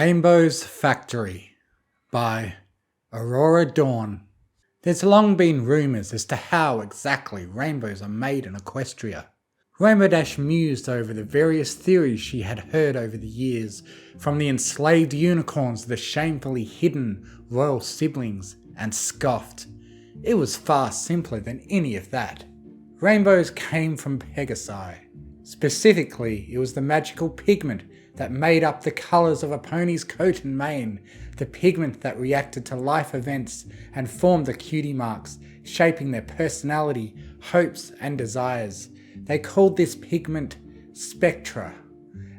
Rainbow's Factory by Aurora Dawn. There's long been rumours as to how exactly rainbows are made in Equestria. Rainbow Dash mused over the various theories she had heard over the years, from the enslaved unicorns to the shamefully hidden royal siblings, and scoffed. It was far simpler than any of that. Rainbows came from Pegasi. Specifically, it was the magical pigment that made up the colours of a pony's coat and mane, the pigment that reacted to life events and formed the cutie marks, shaping their personality, hopes and desires. They called this pigment Spectra,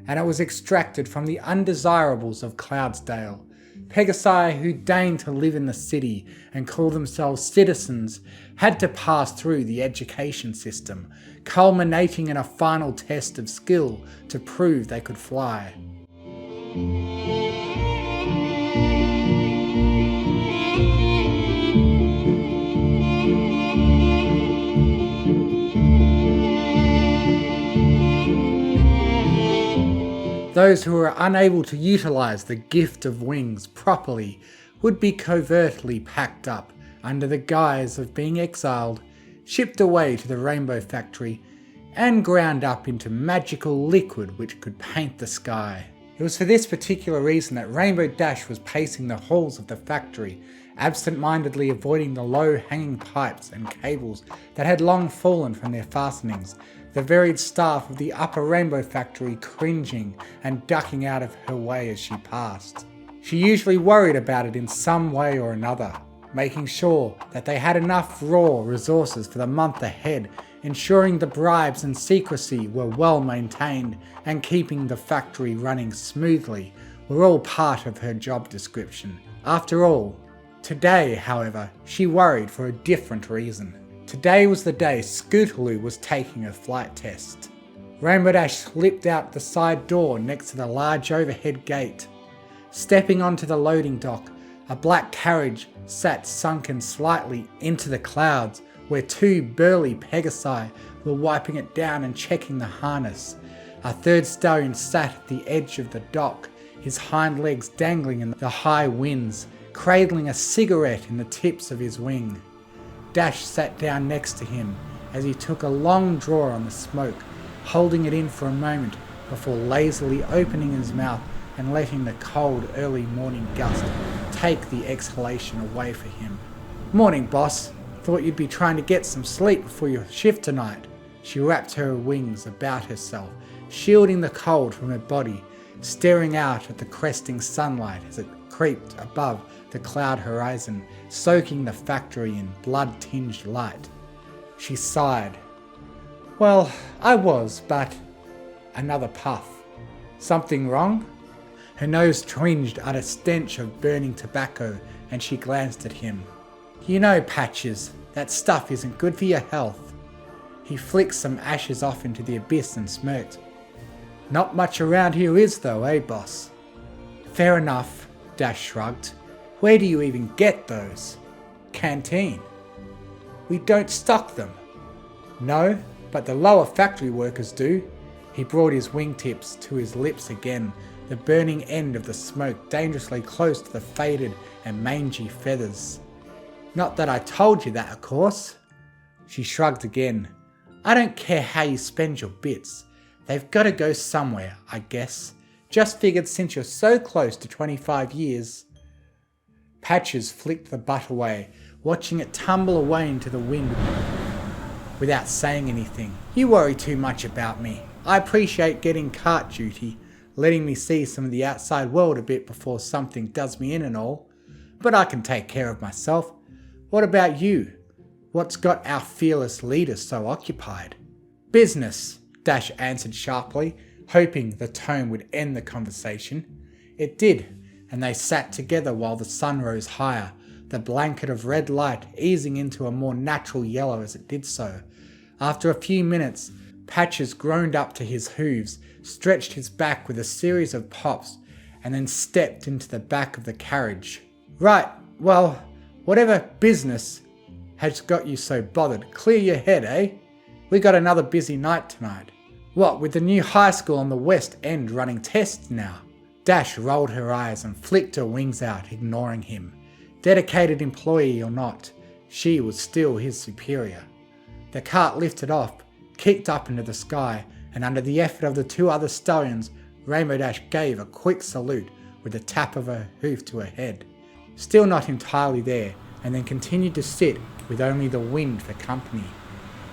and it was extracted from the undesirables of Cloudsdale. Pegasi, who deigned to live in the city and call themselves citizens, had to pass through the education system, culminating in a final test of skill to prove they could fly. Those who were unable to utilise the gift of wings properly would be covertly packed up under the guise of being exiled, shipped away to the Rainbow Factory, and ground up into magical liquid which could paint the sky. It was for this particular reason that Rainbow Dash was pacing the halls of the factory, absent-mindedly avoiding the low-hanging pipes and cables that had long fallen from their fastenings, the varied staff of the upper Rainbow Factory cringing and ducking out of her way as she passed. She usually worried about it in some way or another, making sure that they had enough raw resources for the month ahead, ensuring the bribes and secrecy were well maintained, and keeping the factory running smoothly were all part of her job description. After all, today, however, she worried for a different reason. Today was the day Scootaloo was taking her flight test. Rainbow Dash slipped out the side door next to the large overhead gate. Stepping onto the loading dock, a black carriage sat sunken slightly into the clouds, where two burly Pegasi were wiping it down and checking the harness. A third stallion sat at the edge of the dock, his hind legs dangling in the high winds, cradling a cigarette in the tips of his wing. Dash sat down next to him as he took a long draw on the smoke, holding it in for a moment before lazily opening his mouth and letting the cold early morning gust take the exhalation away for him. "Morning, boss. Thought you'd be trying to get some sleep before your shift tonight." She wrapped her wings about herself, shielding the cold from her body, staring out at the cresting sunlight as it creeped above the cloud horizon, soaking the factory in blood-tinged light. She sighed. "Well, I was, but..." Another puff. "Something wrong?" Her nose twinged at a stench of burning tobacco, and she glanced at him. "You know, Patches, that stuff isn't good for your health." He flicked some ashes off into the abyss and smirked. "Not much around here is though, eh, boss?" "Fair enough," Dash shrugged. "Where do you even get those?" "Canteen." "We don't stock them." "No, but the lower factory workers do." He brought his wingtips to his lips again, the burning end of the smoke dangerously close to the faded and mangy feathers. "Not that I told you that, of course." She shrugged again. "I don't care how you spend your bits. They've got to go somewhere, I guess. Just figured since you're so close to 25 years. Patches flicked the butt away, watching it tumble away into the wind without saying anything. "You worry too much about me. I appreciate getting cart duty, letting me see some of the outside world a bit before something does me in and all. But I can take care of myself. What about you? What's got our fearless leader so occupied?" "Business," Dash answered sharply, hoping the tone would end the conversation. It did, and they sat together while the sun rose higher, the blanket of red light easing into a more natural yellow as it did so. After a few minutes, Patches groaned up to his hooves, stretched his back with a series of pops, and then stepped into the back of the carriage. "Right, well, whatever business has got you so bothered, clear your head, eh? We got another busy night tonight." "What, with the new high school on the West End running tests now?" Dash rolled her eyes and flicked her wings out, ignoring him. Dedicated employee or not, she was still his superior. The cart lifted off, kicked up into the sky, and under the effort of the two other stallions, Rainbow Dash gave a quick salute with a tap of her hoof to her head. Still not entirely there, and then continued to sit with only the wind for company.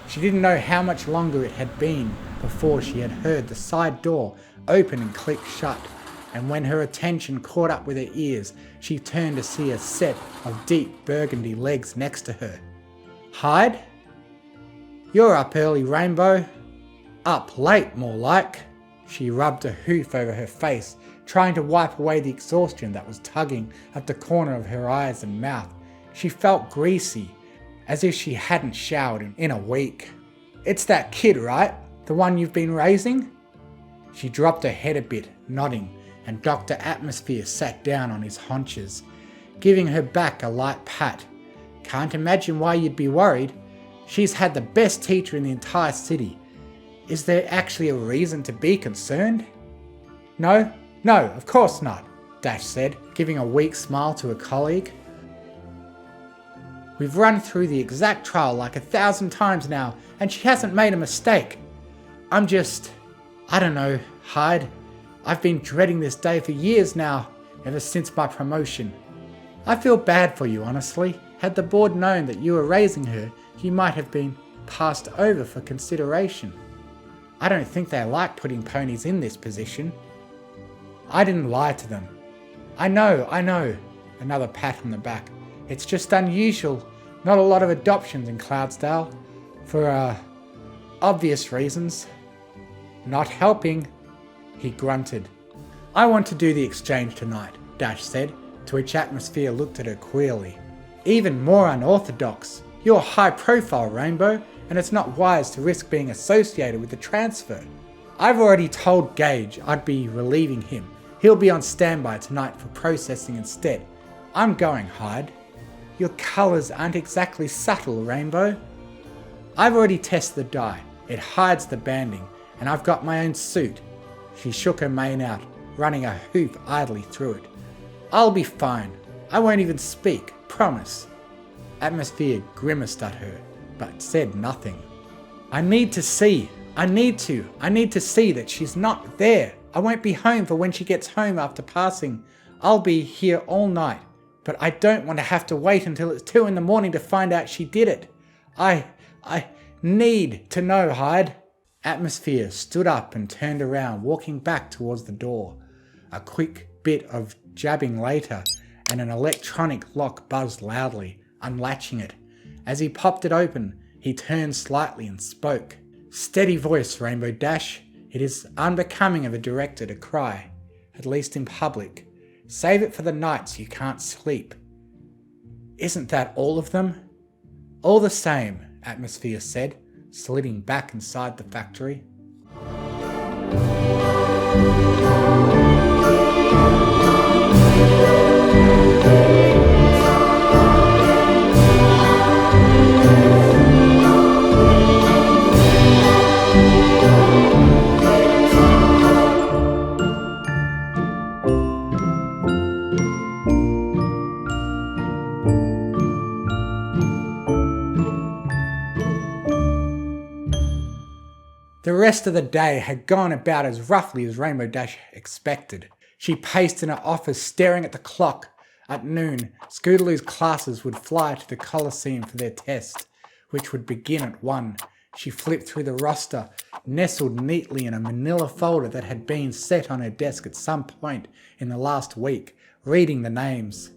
She didn't know how much longer it had been before she had heard the side door open and click shut, and when her attention caught up with her ears, she turned to see a set of deep burgundy legs next to her. "Hyde? You're up early, Rainbow." "Up late, more like." She rubbed a hoof over her face, trying to wipe away the exhaustion that was tugging at the corner of her eyes and mouth. She felt greasy, as if she hadn't showered in a week. "It's that kid, right? The one you've been raising?" She dropped her head a bit, nodding, and Dr. Atmosphere sat down on his haunches, giving her back a light pat. "Can't imagine why you'd be worried. She's had the best teacher in the entire city. Is there actually a reason to be concerned?" No, of course not," Dash said, giving a weak smile to a colleague. "We've run through the exact trial like 1,000 times now, and she hasn't made a mistake. I don't know, Hyde. I've been dreading this day for years now, ever since my promotion. I feel bad for you, honestly. Had the board known that you were raising her, you might have been passed over for consideration. I don't think they like putting ponies in this position." "I didn't lie to them." I know. Another pat on the back. "It's just unusual. Not a lot of adoptions in Cloudsdale. For, obvious reasons." "Not helping," he grunted. "I want to do the exchange tonight," Dash said, to which Atmosphere looked at her queerly. "Even more unorthodox. You're high profile, Rainbow, and it's not wise to risk being associated with the transfer. I've already told Gage I'd be relieving him. He'll be on standby tonight for processing instead. I'm going, Hyde." "Your colours aren't exactly subtle, Rainbow." "I've already tested the dye. It hides the banding, and I've got my own suit." She shook her mane out, running a hoop idly through it. "I'll be fine. I won't even speak, promise." Atmosphere grimaced at her, but said nothing. I need to see that she's not there. I won't be home for when she gets home after passing. I'll be here all night, but I don't want to have to wait until it's 2 a.m. to find out she did it. I need to know, Hyde." Atmosphere stood up and turned around, walking back towards the door. A quick bit of jabbing later, and an electronic lock buzzed loudly, unlatching it. As he popped it open, he turned slightly and spoke. "Steady voice, Rainbow Dash. It is unbecoming of a director to cry, at least in public. Save it for the nights you can't sleep." "Isn't that all of them?" "All the same," Atmosphere said, sliding back inside the factory. The rest of the day had gone about as roughly as Rainbow Dash expected. She paced in her office, staring at the clock. At noon, Scootaloo's classes would fly to the Coliseum for their test, which would begin at 1. She flipped through the roster, nestled neatly in a manila folder that had been set on her desk at some point in the last week, reading the names.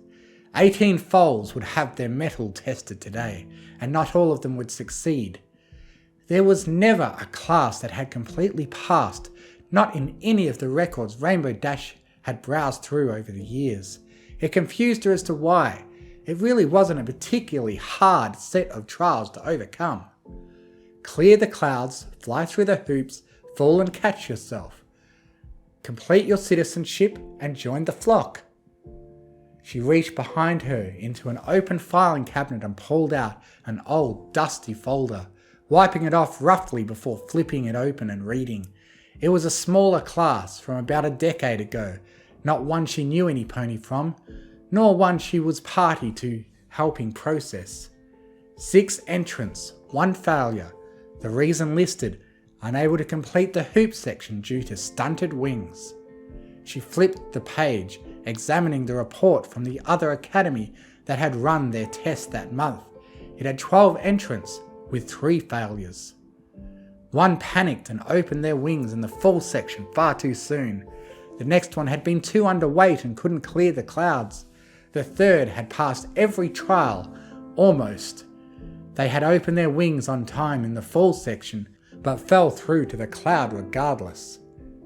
18 foals would have their mettle tested today, and not all of them would succeed. There was never a class that had completely passed, not in any of the records Rainbow Dash had browsed through over the years. It confused her as to why. It really wasn't a particularly hard set of trials to overcome. Clear the clouds, fly through the hoops, fall and catch yourself. Complete your citizenship and join the flock. She reached behind her into an open filing cabinet and pulled out an old dusty folder, wiping it off roughly before flipping it open and reading. It was a smaller class from about a decade ago, not one she knew any pony from, nor one she was party to helping process. 6 entrants, 1 failure. The reason listed, unable to complete the hoop section due to stunted wings. She flipped the page, examining the report from the other academy that had run their test that month. It had 12 entrants with 3 failures. 1 panicked and opened their wings in the full section far too soon. The next one had been too underweight and couldn't clear the clouds. The third had passed every trial, almost. They had opened their wings on time in the full section, but fell through to the cloud regardless,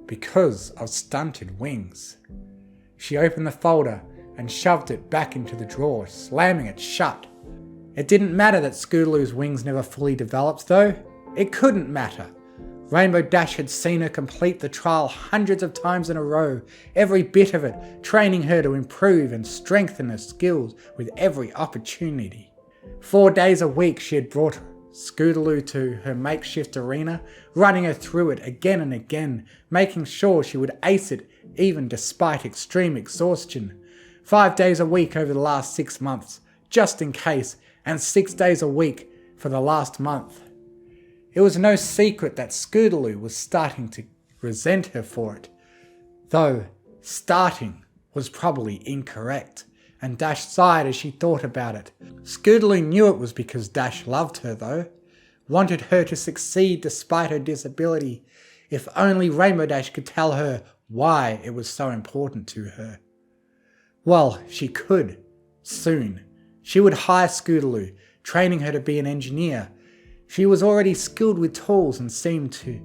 because of stunted wings. She opened the folder and shoved it back into the drawer, slamming it shut. It didn't matter that Scootaloo's wings never fully developed though. It couldn't matter. Rainbow Dash had seen her complete the trial hundreds of times in a row, every bit of it, training her to improve and strengthen her skills with every opportunity. 4 days a week she had brought Scootaloo to her makeshift arena, running her through it again and again, making sure she would ace it even despite extreme exhaustion. 5 days a week over the last 6 months, just in case, and 6 days a week for the last month. It was no secret that Scootaloo was starting to resent her for it, though starting was probably incorrect, and Dash sighed as she thought about it. Scootaloo knew it was because Dash loved her though, wanted her to succeed despite her disability. If only Rainbow Dash could tell her why it was so important to her. Well, she could, soon. She would hire Scootaloo, training her to be an engineer. She was already skilled with tools and seemed to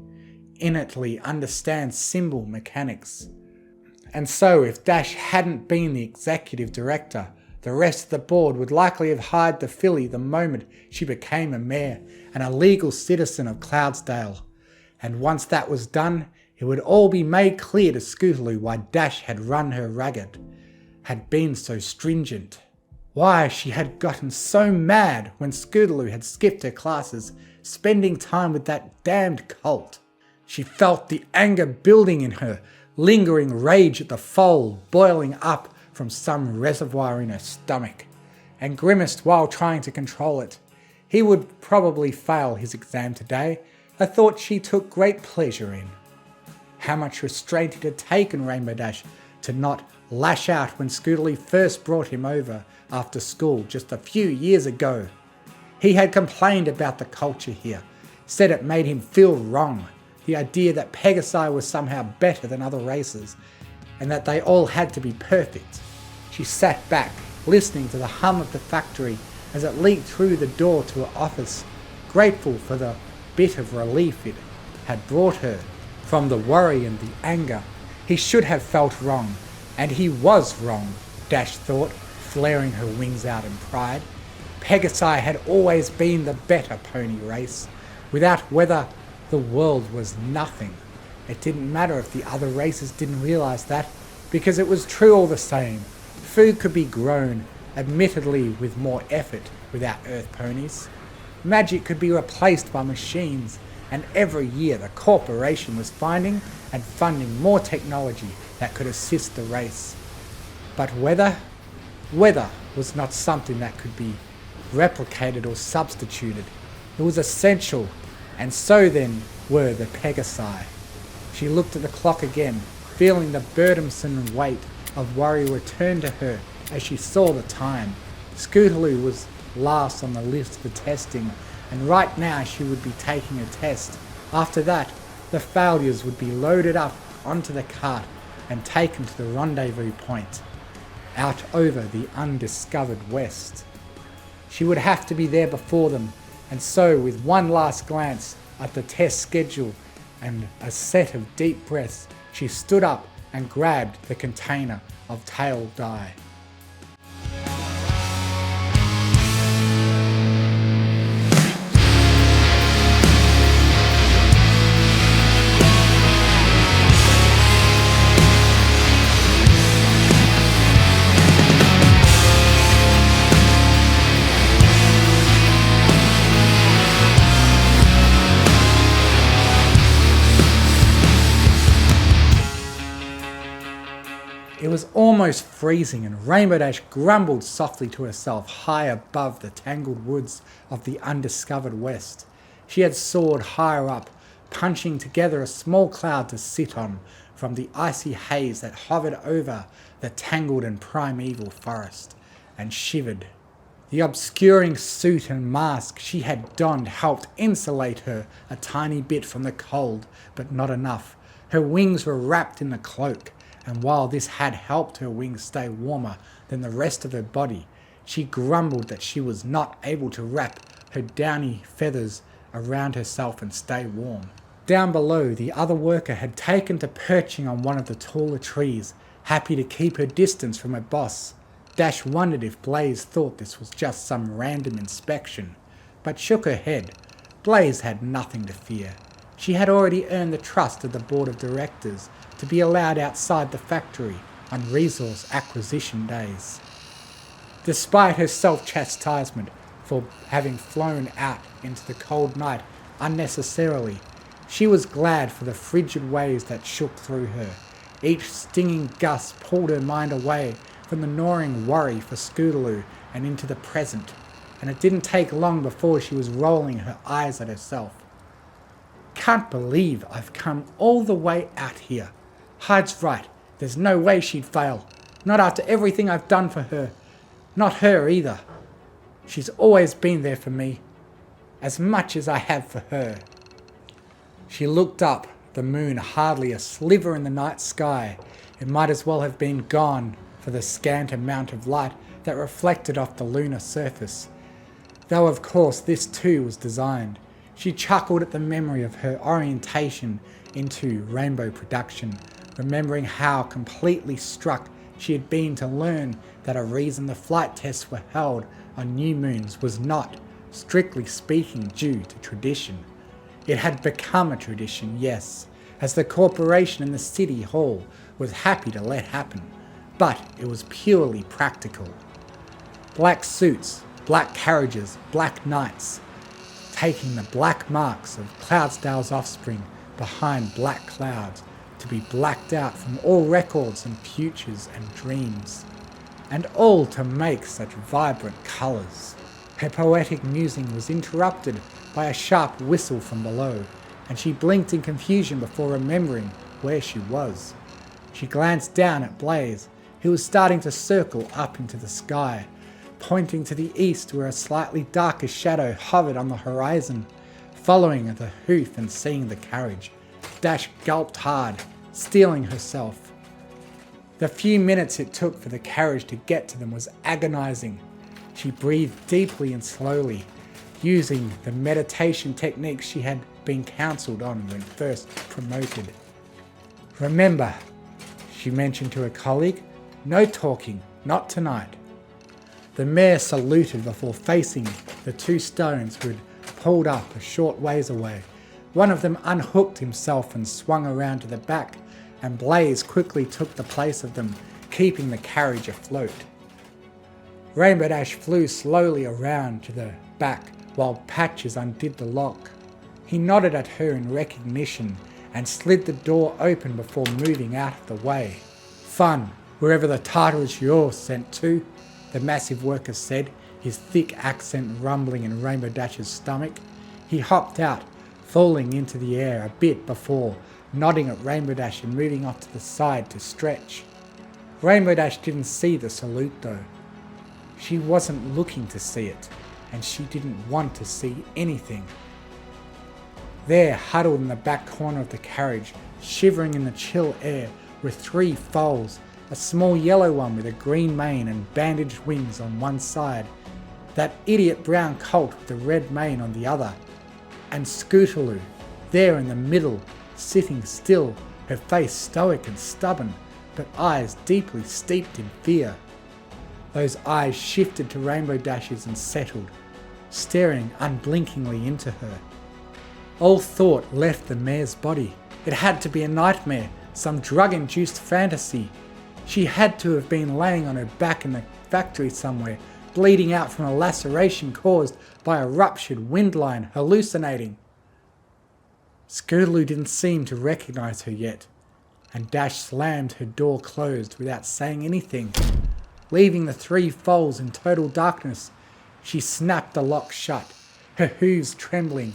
innately understand symbol mechanics. And so if Dash hadn't been the executive director, the rest of the board would likely have hired the filly the moment she became a mayor and a legal citizen of Cloudsdale. And once that was done, it would all be made clear to Scootaloo why Dash had run her ragged, had been so stringent. Why she had gotten so mad when Scootaloo had skipped her classes, spending time with that damned cult. She felt the anger building in her, lingering rage at the foal boiling up from some reservoir in her stomach, and grimaced while trying to control it. He would probably fail his exam today, a thought she took great pleasure in. How much restraint it had taken Rainbow Dash to not lash out when Scootaloo first brought him over after school just a few years ago. He had complained about the culture here, said it made him feel wrong, the idea that Pegasi was somehow better than other races, and that they all had to be perfect. She sat back, listening to the hum of the factory as it leaked through the door to her office, grateful for the bit of relief it had brought her from the worry and the anger. He should have felt wrong, and he was wrong, Dash thought, flaring her wings out in pride. Pegasi had always been the better pony race. Without weather, the world was nothing. It didn't matter if the other races didn't realise that, because it was true all the same. Food could be grown, admittedly with more effort, without earth ponies. Magic could be replaced by machines, and every year the corporation was finding and funding more technology that could assist the race. But weather was not something that could be replicated or substituted. It was essential, and so then were the Pegasi. She looked at the clock again, feeling the burdensome weight of worry return to her as she saw the time. Scootaloo was last on the list for testing, and right now she would be taking a test. After that, the failures would be loaded up onto the cart and taken to the rendezvous point, out over the undiscovered west. She would have to be there before them, and so with one last glance at the test schedule and a set of deep breaths, she stood up and grabbed the container of tail dye. It almost freezing, and Rainbow Dash grumbled softly to herself high above the tangled woods of the undiscovered west. She had soared higher up, punching together a small cloud to sit on from the icy haze that hovered over the tangled and primeval forest, and shivered. The obscuring suit and mask she had donned helped insulate her a tiny bit from the cold, but not enough. Her wings were wrapped in the cloak, and while this had helped her wings stay warmer than the rest of her body, she grumbled that she was not able to wrap her downy feathers around herself and stay warm. Down below, the other worker had taken to perching on one of the taller trees, happy to keep her distance from her boss. Dash wondered if Glaze thought this was just some random inspection, but shook her head. Glaze had nothing to fear. She had already earned the trust of the board of directors to be allowed outside the factory on resource acquisition days. Despite her self-chastisement for having flown out into the cold night unnecessarily, she was glad for the frigid waves that shook through her. Each stinging gust pulled her mind away from the gnawing worry for Scootaloo and into the present, and it didn't take long before she was rolling her eyes at herself. Can't believe I've come all the way out here. Hyde's right, there's no way she'd fail. Not after everything I've done for her. Not her either. She's always been there for me, as much as I have for her. She looked up, the moon hardly a sliver in the night sky. It might as well have been gone for the scant amount of light that reflected off the lunar surface. Though of course this too was designed. She chuckled at the memory of her orientation into rainbow production, remembering how completely struck she had been to learn that a reason the flight tests were held on new moons was not, strictly speaking, due to tradition. It had become a tradition, yes, as the corporation and the city hall was happy to let happen, but it was purely practical. Black suits, black carriages, black knights, taking the black marks of Cloudsdale's offspring behind black clouds to be blacked out from all records and futures and dreams, and all to make such vibrant colours. Her poetic musing was interrupted by a sharp whistle from below, and she blinked in confusion before remembering where she was. She glanced down at Glaze, who was starting to circle up into the sky, pointing to the east where a slightly darker shadow hovered on the horizon. Following the hoof and seeing the carriage, Dash gulped hard, steeling herself. The few minutes it took for the carriage to get to them was agonizing. She breathed deeply and slowly, using the meditation techniques she had been counseled on when first promoted. Remember, she mentioned to her colleague, no talking, not tonight. The mare saluted before facing the two stones who had pulled up a short ways away. One of them unhooked himself and swung around to the back, and Glaze quickly took the place of them, keeping the carriage afloat. Rainbow Dash flew slowly around to the back while Patches undid the lock. He nodded at her in recognition and slid the door open before moving out of the way. Fun, wherever the Tartarus you're sent to, the massive worker said, his thick accent rumbling in Rainbow Dash's stomach. He hopped out, falling into the air a bit before nodding at Rainbow Dash and moving off to the side to stretch. Rainbow Dash didn't see the salute though. She wasn't looking to see it, and she didn't want to see anything. There, huddled in the back corner of the carriage, shivering in the chill air, were three foals, a small yellow one with a green mane and bandaged wings on one side, that idiot brown colt with the red mane on the other, and Scootaloo, there in the middle, sitting still, her face stoic and stubborn, but eyes deeply steeped in fear. Those eyes shifted to Rainbow Dash's and settled, staring unblinkingly into her. All thought left the mare's body. It had to be a nightmare, some drug-induced fantasy. She had to have been laying on her back in the factory somewhere, bleeding out from a laceration caused by a ruptured wind line, hallucinating. Scootaloo didn't seem to recognize her yet. and Dash slammed her door closed without saying anything. Leaving the three foals in total darkness, she snapped the lock shut, her hooves trembling.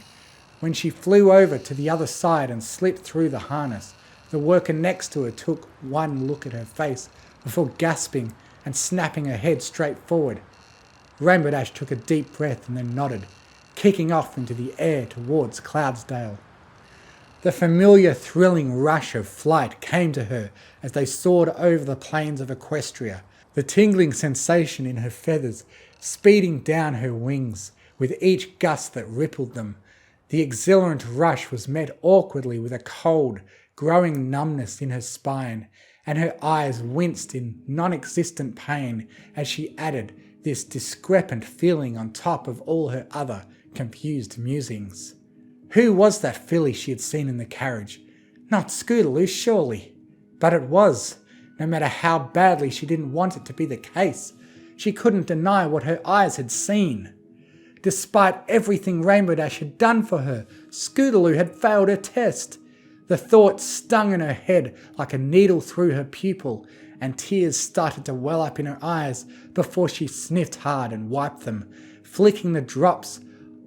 When she flew over to the other side and slipped through the harness, the worker next to her took one look at her face before gasping and snapping her head straight forward. Rainbow Dash took a deep breath and then nodded, kicking off into the air towards Cloudsdale. The familiar thrilling rush of flight came to her as they soared over the plains of Equestria, the tingling sensation in her feathers speeding down her wings with each gust that rippled them. The exhilarant rush was met awkwardly with a cold, growing numbness in her spine, and her eyes winced in non-existent pain as she added this discrepant feeling on top of all her other confused musings. Who was that filly she had seen in the carriage? Not Scootaloo, surely. But it was, no matter how badly she didn't want it to be the case. She couldn't deny what her eyes had seen. Despite everything Rainbow Dash had done for her, Scootaloo had failed her test. The thought stung in her head like a needle through her pupil, and tears started to well up in her eyes before she sniffed hard and wiped them, flicking the drops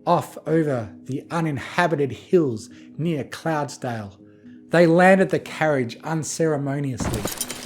off over the uninhabited hills near Cloudsdale. They landed the carriage unceremoniously,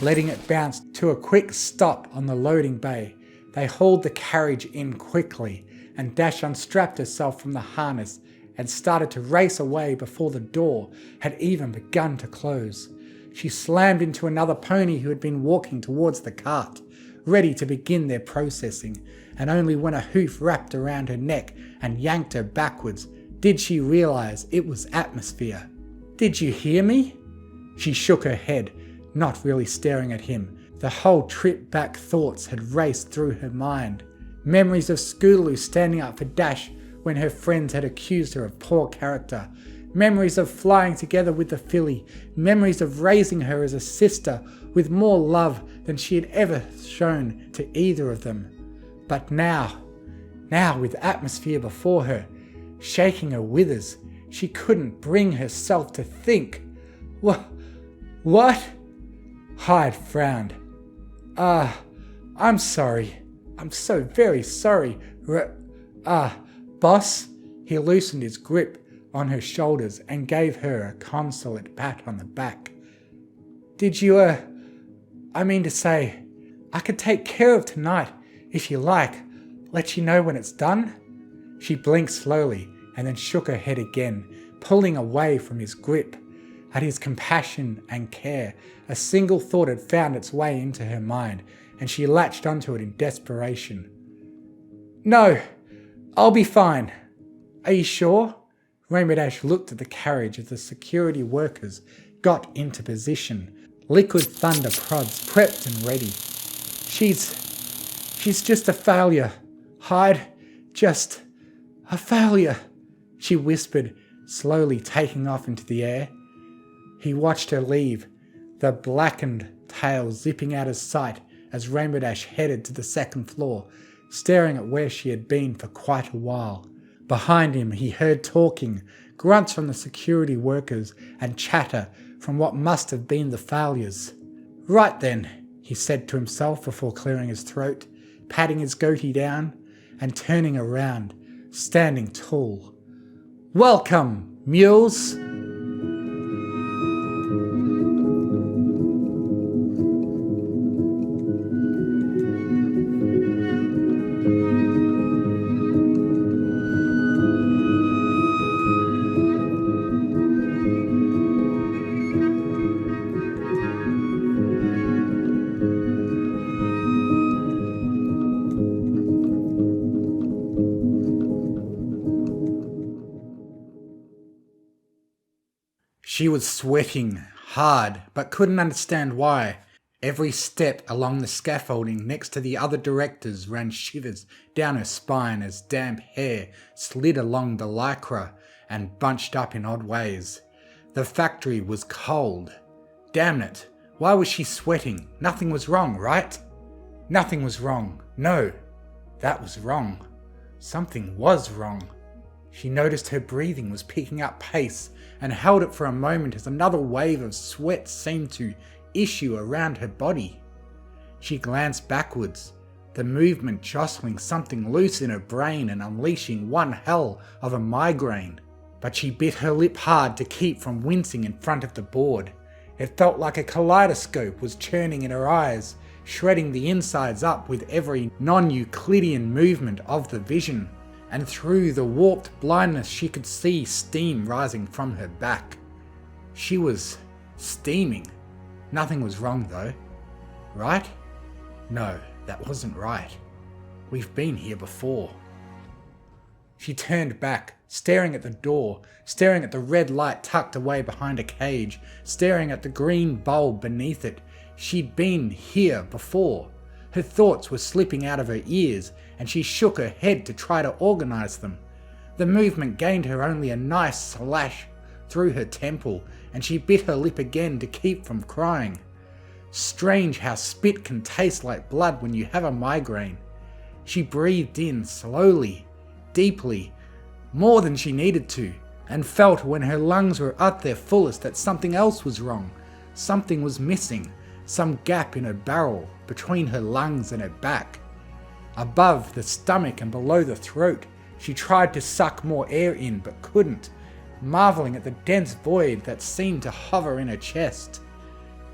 letting it bounce to a quick stop on the loading bay. They hauled the carriage in quickly, and Dash unstrapped herself from the harness and started to race away before the door had even begun to close. She slammed into another pony who had been walking towards the cart, ready to begin their processing, and only when a hoof wrapped around her neck and yanked her backwards did she realize it was Atmosphere. "Did you hear me?" She shook her head, not really staring at him. The whole trip back thoughts had raced through her mind. Memories of Scootaloo standing up for Dash when her friends had accused her of poor character. Memories of flying together with the filly. Memories of raising her as a sister with more love than she had ever shown to either of them. But now with Atmosphere before her, shaking her withers, she couldn't bring herself to think. What? Hyde frowned. I'm sorry. I'm so very sorry. Boss? He loosened his grip on her shoulders and gave her a consolate pat on the back. Did you, I mean to say, I could take care of tonight, if you like. Let you know when it's done? She blinked slowly and then shook her head again, pulling away from his grip. At his compassion and care, a single thought had found its way into her mind, and she latched onto it in desperation. No, I'll be fine. Are you sure? Rainbow Dash looked at the carriage as the security workers got into position. Liquid thunder prods prepped and ready. She's just a failure. Hyde, just a failure, she whispered, slowly taking off into the air. He watched her leave, the blackened tail zipping out of sight as Rainbow Dash headed to the second floor, staring at where she had been for quite a while. Behind him he heard talking, grunts from the security workers and chatter from what must have been the failures. Right then, he said to himself before clearing his throat, patting his goatee down and turning around, standing tall. Welcome, mules! She was sweating hard, but couldn't understand why. Every step along the scaffolding next to the other directors ran shivers down her spine as damp hair slid along the lycra and bunched up in odd ways. The factory was cold. Damn it, why was she sweating? Nothing was wrong, right? Nothing was wrong. No, that was wrong. Something was wrong. She noticed her breathing was picking up pace and held it for a moment as another wave of sweat seemed to issue around her body. She glanced backwards, the movement jostling something loose in her brain and unleashing one hell of a migraine. But she bit her lip hard to keep from wincing in front of the board. It felt like a kaleidoscope was churning in her eyes, shredding the insides up with every non-Euclidean movement of the vision. And through the warped blindness she could see steam rising from her back. She was steaming. Nothing was wrong though. Right? No, that wasn't right. We've been here before. She turned back, staring at the door, staring at the red light tucked away behind a cage, staring at the green bulb beneath it. She'd been here before. Her thoughts were slipping out of her ears, and she shook her head to try to organise them. The movement gained her only a nice slash through her temple, and she bit her lip again to keep from crying. Strange how spit can taste like blood when you have a migraine. She breathed in slowly, deeply, more than she needed to, and felt when her lungs were at their fullest that something else was wrong. Something was missing, some gap in her barrel between her lungs and her back. Above the stomach and below the throat, she tried to suck more air in but couldn't, marvelling at the dense void that seemed to hover in her chest.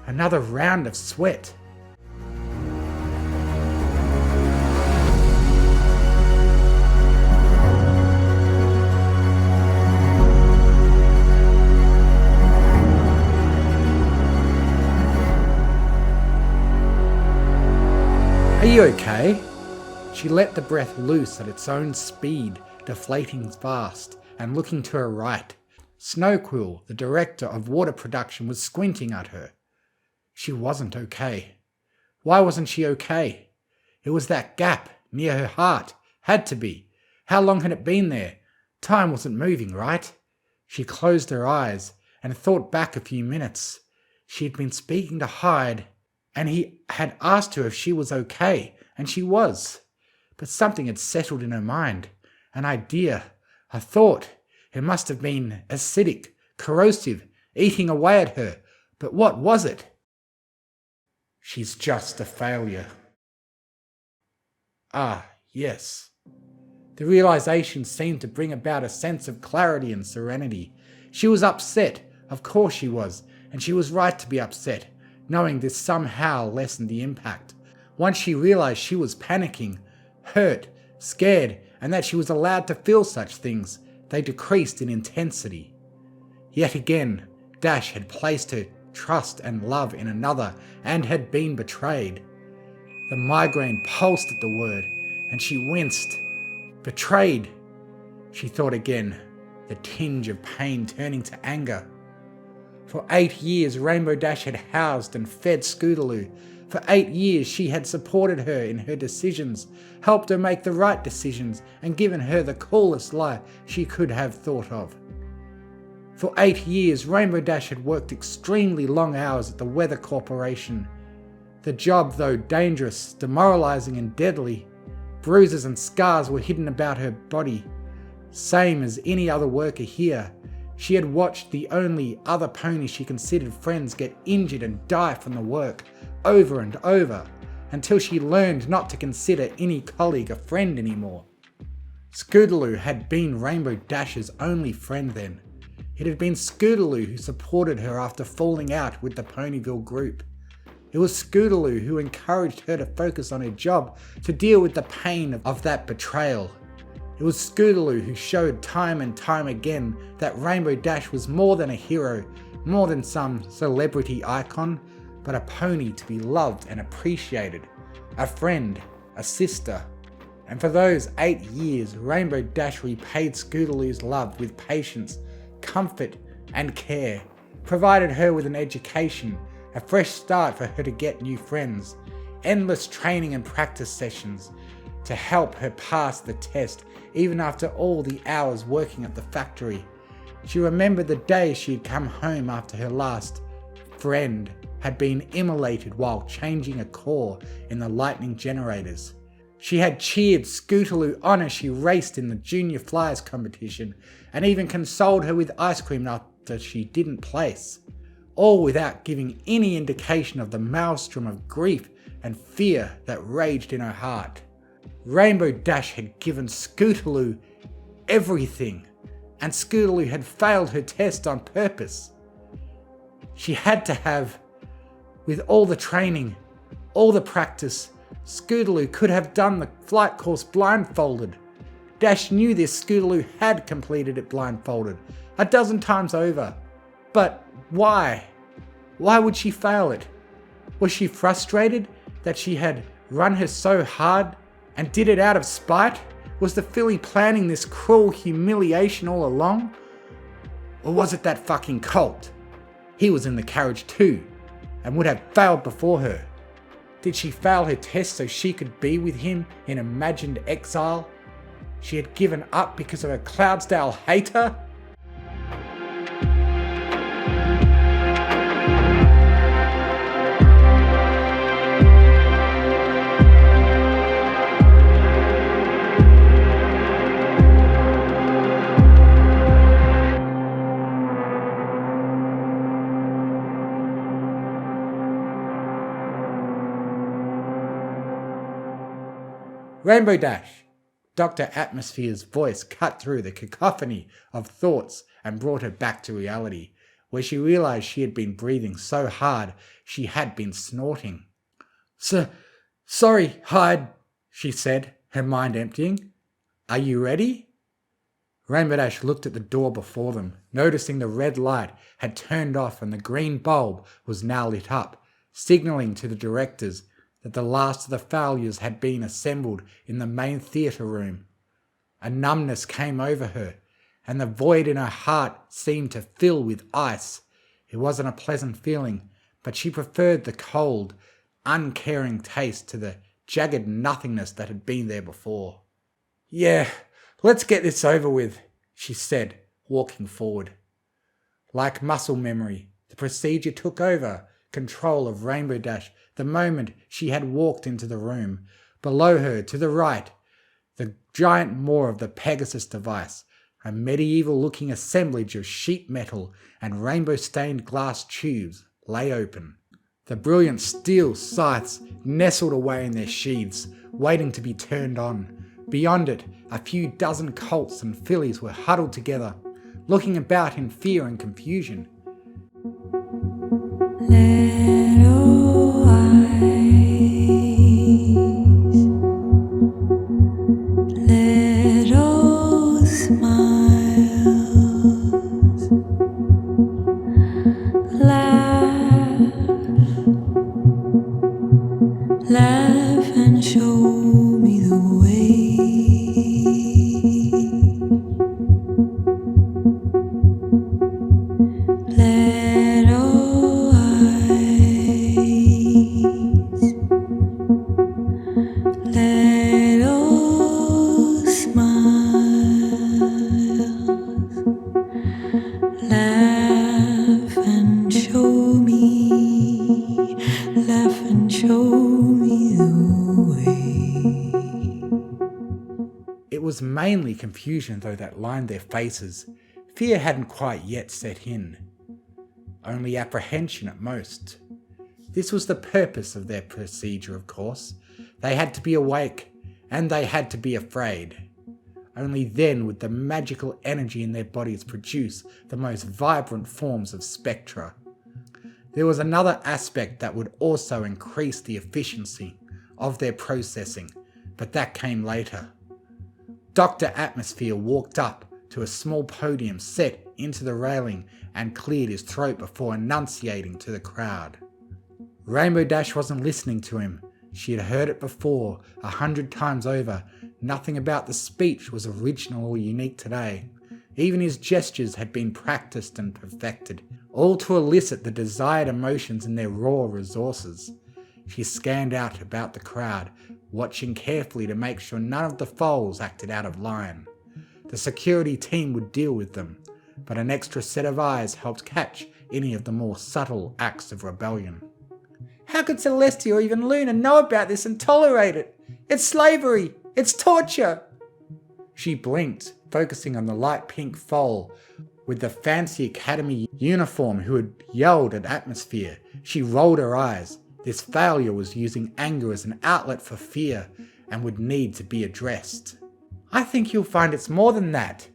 Another round of sweat. Are you okay? She let the breath loose at its own speed, deflating fast, and looking to her right. Snowquill, the director of water production, was squinting at her. She wasn't okay. Why wasn't she okay? It was that gap near her heart. Had to be. How long had it been there? Time wasn't moving, right? She closed her eyes and thought back a few minutes. She had been speaking to Hyde, and he had asked her if she was okay, and she was. But something had settled in her mind. An idea, a thought. It must have been acidic, corrosive, eating away at her. But what was it? She's just a failure. Ah, yes. The realization seemed to bring about a sense of clarity and serenity. She was upset, of course she was, and she was right to be upset, knowing this somehow lessened the impact. Once she realized she was panicking, hurt, scared, and that she was allowed to feel such things, they decreased in intensity. Yet again, Dash had placed her trust and love in another and had been betrayed. The migraine pulsed at the word, and she winced. Betrayed, she thought again, the tinge of pain turning to anger. For 8 years, Rainbow Dash had housed and fed Scootaloo. For 8 years, she had supported her in her decisions, helped her make the right decisions, and given her the coolest life she could have thought of. For 8 years, Rainbow Dash had worked extremely long hours at the Weather Corporation. The job, though dangerous, demoralizing and deadly, bruises and scars were hidden about her body. Same as any other worker here, she had watched the only other pony she considered friends get injured and die from the work, over and over, until she learned not to consider any colleague a friend anymore. Scootaloo had been Rainbow Dash's only friend then. It had been Scootaloo who supported her after falling out with the Ponyville group. It was Scootaloo who encouraged her to focus on her job, to deal with the pain of that betrayal. It was Scootaloo who showed time and time again that Rainbow Dash was more than a hero, more than some celebrity icon, but a pony to be loved and appreciated, a friend, a sister. And for those 8 years, Rainbow Dash repaid Scootaloo's love with patience, comfort and care, provided her with an education, a fresh start for her to get new friends, endless training and practice sessions to help her pass the test even after all the hours working at the factory. She remembered the day she had come home after her last friend had been immolated while changing a core in the lightning generators. She had cheered Scootaloo on as she raced in the junior flyers competition and even consoled her with ice cream after she didn't place, all without giving any indication of the maelstrom of grief and fear that raged in her heart. Rainbow Dash had given Scootaloo everything, and Scootaloo had failed her test on purpose. She had to have, with all the training, all the practice, Scootaloo could have done the flight course blindfolded. Dash knew this. Scootaloo had completed it blindfolded 12 times over. But why? Why would she fail it? Was she frustrated that she had run her so hard and did it out of spite? Was the filly planning this cruel humiliation all along? Or was it that fucking Colt? He was in the carriage too, and would have failed before her. Did she fail her test so she could be with him in imagined exile? She had given up because of a Cloudsdale hater? Rainbow Dash. Dr. Atmosphere's voice cut through the cacophony of thoughts and brought her back to reality, where she realized she had been breathing so hard she had been snorting. Sorry, Hyde, she said, her mind emptying. Are you ready? Rainbow Dash looked at the door before them, noticing the red light had turned off and the green bulb was now lit up, signalling to the directors that the last of the failures had been assembled in the main theatre room. A numbness came over her, and the void in her heart seemed to fill with ice. It wasn't a pleasant feeling, but she preferred the cold, uncaring taste to the jagged nothingness that had been there before. Yeah, let's get this over with, she said, walking forward. Like muscle memory, the procedure took over control of Rainbow Dash the moment she had walked into the room. Below her, to the right, the giant maw of the Pegasus device, a medieval-looking assemblage of sheet metal and rainbow-stained glass tubes, lay open. The brilliant steel scythes nestled away in their sheaths, waiting to be turned on. Beyond it, a few dozen colts and fillies were huddled together, looking about in fear and confusion. Little eyes, little smiles, laugh and show me the way. It was mainly confusion, though, that lined their faces. Fear hadn't quite yet set in. Only apprehension at most. This was the purpose of their procedure, of course. They had to be awake, and they had to be afraid. Only then would the magical energy in their bodies produce the most vibrant forms of spectra. There was another aspect that would also increase the efficiency of their processing, but that came later. Dr. Atmosphere walked up to a small podium set into the railing and cleared his throat before enunciating to the crowd. Rainbow Dash wasn't listening to him. She had heard it before, 100 times over. Nothing about the speech was original or unique today. Even his gestures had been practiced and perfected, all to elicit the desired emotions in their raw resources. She scanned out about the crowd, watching carefully to make sure none of the foals acted out of line. The security team would deal with them, but an extra set of eyes helped catch any of the more subtle acts of rebellion. How could Celestia or even Luna know about this and tolerate it? It's slavery! It's torture! She blinked, focusing on the light pink foal with the fancy academy uniform who had yelled at Atmosphere. She rolled her eyes. This failure was using anger as an outlet for fear and would need to be addressed. I think you'll find it's more than that,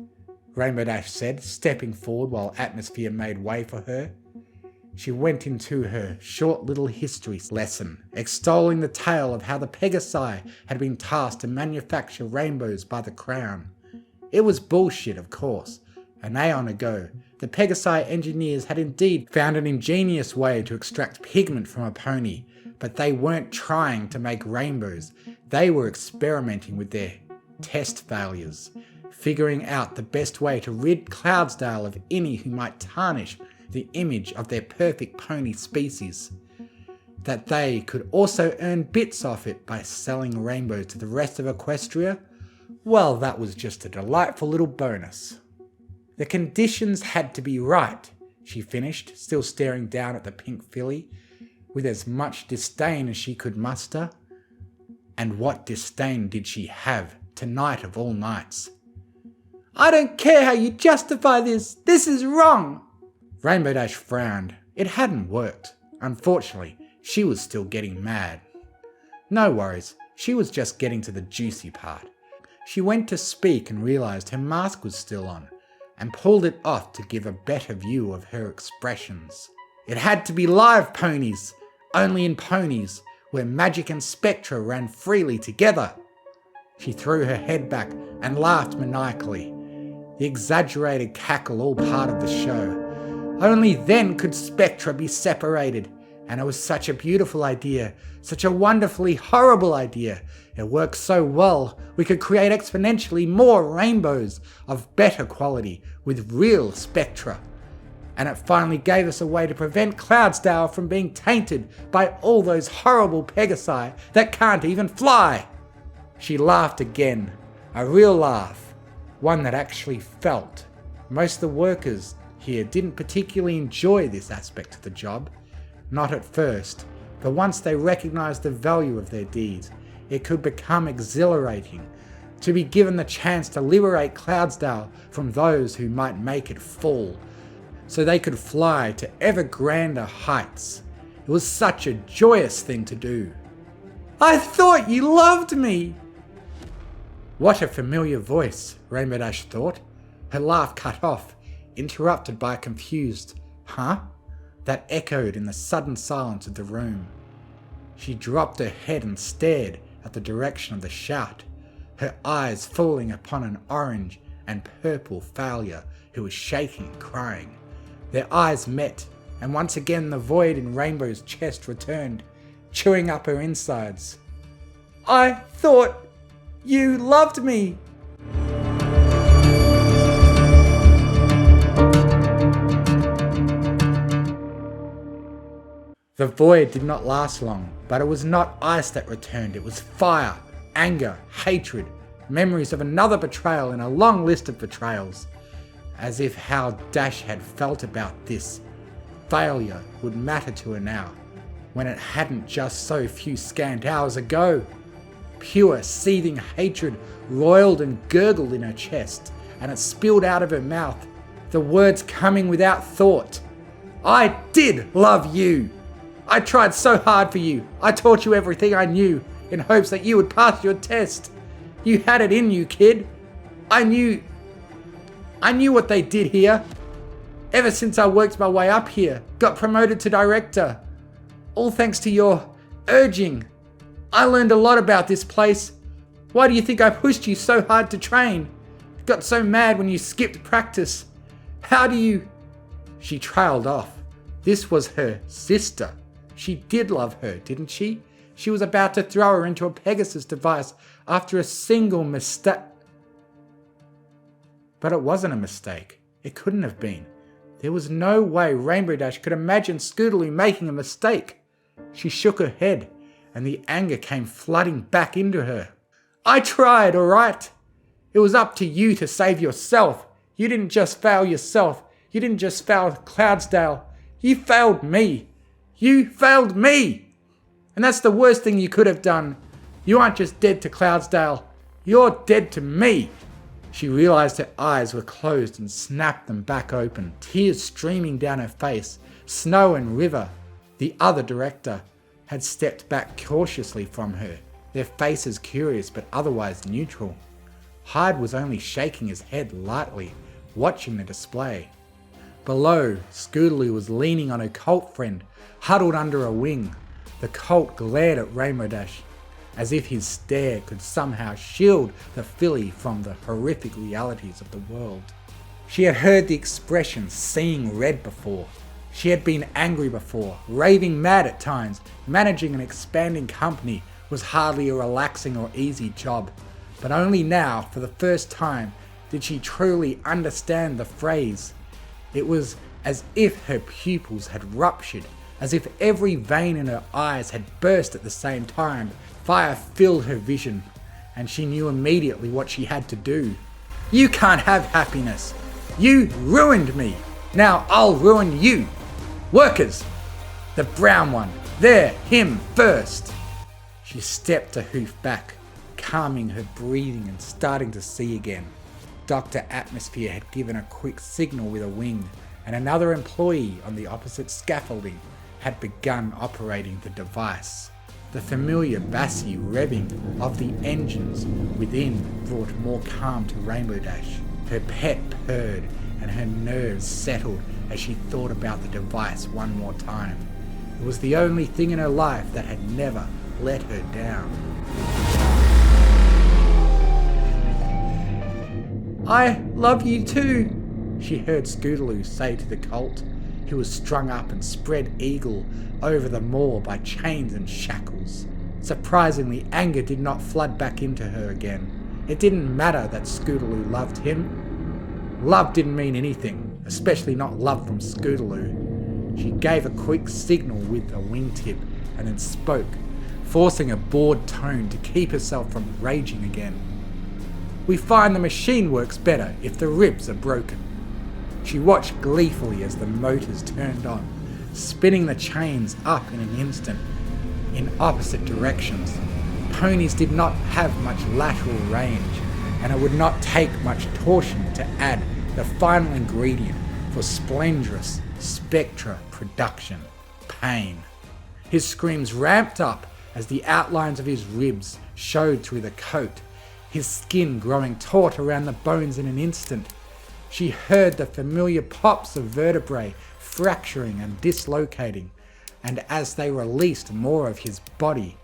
Rainbow Dash said, stepping forward while Atmosphere made way for her. She went into her short little history lesson, extolling the tale of how the Pegasi had been tasked to manufacture rainbows by the Crown. It was bullshit, of course. An aeon ago, the Pegasi engineers had indeed found an ingenious way to extract pigment from a pony, but they weren't trying to make rainbows. They were experimenting with their test failures, figuring out the best way to rid Cloudsdale of any who might tarnish the image of their perfect pony species. That they could also earn bits off it by selling rainbows to the rest of Equestria, well, that was just a delightful little bonus. The conditions had to be right, she finished, still staring down at the pink filly, with as much disdain as she could muster. And what disdain did she have, tonight of all nights? I don't care how you justify this! This is wrong! Rainbow Dash frowned. It hadn't worked. Unfortunately, she was still getting mad. No worries, she was just getting to the juicy part. She went to speak and realised her mask was still on, and pulled it off to give a better view of her expressions. It had to be live ponies, only in ponies, where magic and spectra ran freely together. She threw her head back and laughed maniacally, the exaggerated cackle all part of the show. Only then could spectra be separated, and it was such a beautiful idea, such a wonderfully horrible idea. It worked so well, we could create exponentially more rainbows of better quality with real spectra. And it finally gave us a way to prevent Cloudsdale from being tainted by all those horrible Pegasi that can't even fly. She laughed again, a real laugh, one that actually felt. Most of the workers here didn't particularly enjoy this aspect of the job, not at first, but once they recognised the value of their deeds, it could become exhilarating to be given the chance to liberate Cloudsdale from those who might make it fall, so they could fly to ever grander heights. It was such a joyous thing to do. I thought you loved me! What a familiar voice, Rainbow Dash thought. Her laugh cut off, interrupted by a confused, huh? That echoed in the sudden silence of the room. She dropped her head and stared at the direction of the shout, her eyes falling upon an orange and purple failure who was shaking and crying. Their eyes met, and once again the void in Rainbow's chest returned, chewing up her insides. I thought you loved me! The void did not last long, but it was not ice that returned, it was fire, anger, hatred, memories of another betrayal in a long list of betrayals. As if how Dash had felt about this failure would matter to her now, when it hadn't just so few scant hours ago. Pure, seething hatred roiled and gurgled in her chest, and it spilled out of her mouth, the words coming without thought. I did love you! I tried so hard for you. I taught you everything I knew in hopes that you would pass your test. You had it in you, kid. I knew what they did here. Ever since I worked my way up here, got promoted to director. All thanks to your urging. I learned a lot about this place. Why do you think I pushed you so hard to train? Got so mad when you skipped practice. How do you... She trailed off. This was her sister. She did love her, didn't she? She was about to throw her into a Pegasus device after a single mistake. But it wasn't a mistake. It couldn't have been. There was no way Rainbow Dash could imagine Scootaloo making a mistake. She shook her head, and the anger came flooding back into her. I tried, alright? It was up to you to save yourself. You didn't just fail yourself. You didn't just fail Cloudsdale. You failed me. You failed me! And that's the worst thing you could have done. You aren't just dead to Cloudsdale, you're dead to me. She realized her eyes were closed and snapped them back open, tears streaming down her face. Snow and River, the other director, had stepped back cautiously from her, their faces curious but otherwise neutral. Hyde was only shaking his head lightly, watching the display. Below, Scootaloo was leaning on her cult friend, huddled under a wing. The cult glared at Rainbow Dash, as if his stare could somehow shield the filly from the horrific realities of the world. She had heard the expression seeing red before. She had been angry before, raving mad at times. Managing an expanding company was hardly a relaxing or easy job. But only now, for the first time, did she truly understand the phrase. It was as if her pupils had ruptured, as if every vein in her eyes had burst at the same time. Fire filled her vision, and she knew immediately what she had to do. You can't have happiness. You ruined me. Now I'll ruin you. Workers! The brown one. There, him first. She stepped a hoof back, calming her breathing and starting to see again. Dr. Atmosphere had given a quick signal with a wing, and another employee on the opposite scaffolding had begun operating the device. The familiar bassy revving of the engines within brought more calm to Rainbow Dash. Her pet purred and her nerves settled as she thought about the device one more time. It was the only thing in her life that had never let her down. I love you too, she heard Scootaloo say to the cult, who was strung up and spread eagle over the moor by chains and shackles. Surprisingly, anger did not flood back into her again. It didn't matter that Scootaloo loved him. Love didn't mean anything, especially not love from Scootaloo. She gave a quick signal with a wingtip and then spoke, forcing a bored tone to keep herself from raging again. We find the machine works better if the ribs are broken. She watched gleefully as the motors turned on, spinning the chains up in an instant in opposite directions. Ponies did not have much lateral range, and it would not take much torsion to add the final ingredient for splendorous Spectra production: pain. His screams ramped up as the outlines of his ribs showed through the coat, his skin growing taut around the bones in an instant. She heard the familiar pops of vertebrae fracturing and dislocating, and as they released more of his body,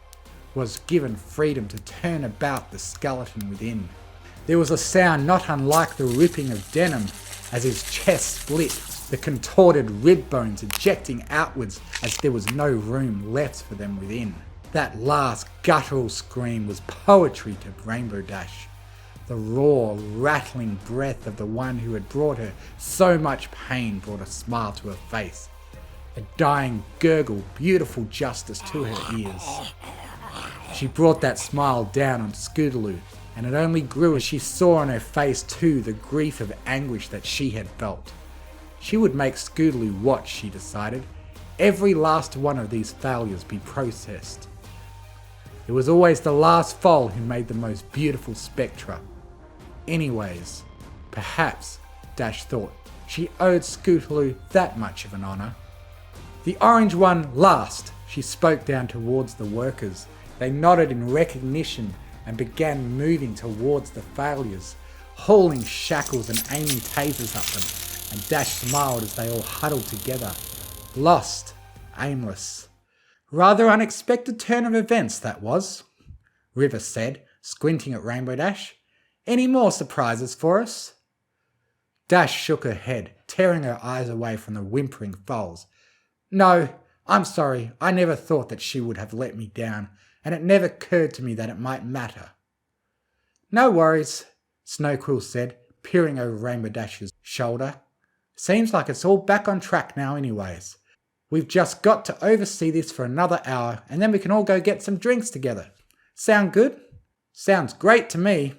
was given freedom to turn about the skeleton within. There was a sound not unlike the ripping of denim as his chest split, the contorted rib bones ejecting outwards as there was no room left for them within. That last guttural scream was poetry to Rainbow Dash. The raw, rattling breath of the one who had brought her so much pain brought a smile to her face. A dying gurgle, beautiful justice to her ears. She brought that smile down on Scootaloo, and it only grew as she saw on her face too the grief of anguish that she had felt. She would make Scootaloo watch, she decided. Every last one of these failures be processed. It was always the last foal who made the most beautiful spectra. Anyways, perhaps, Dash thought, she owed Scootaloo that much of an honour. The orange one last, she spoke down towards the workers. They nodded in recognition and began moving towards the failures, hauling shackles and aiming tasers at them, and Dash smiled as they all huddled together, lost, aimless. Rather unexpected turn of events, that was, River said, squinting at Rainbow Dash. Any more surprises for us? Dash shook her head, tearing her eyes away from the whimpering foals. No, I'm sorry, I never thought that she would have let me down, and it never occurred to me that it might matter. No worries, Snowquill said, peering over Rainbow Dash's shoulder. Seems like it's all back on track now anyways. We've just got to oversee this for another hour, and then we can all go get some drinks together. Sound good? Sounds great to me,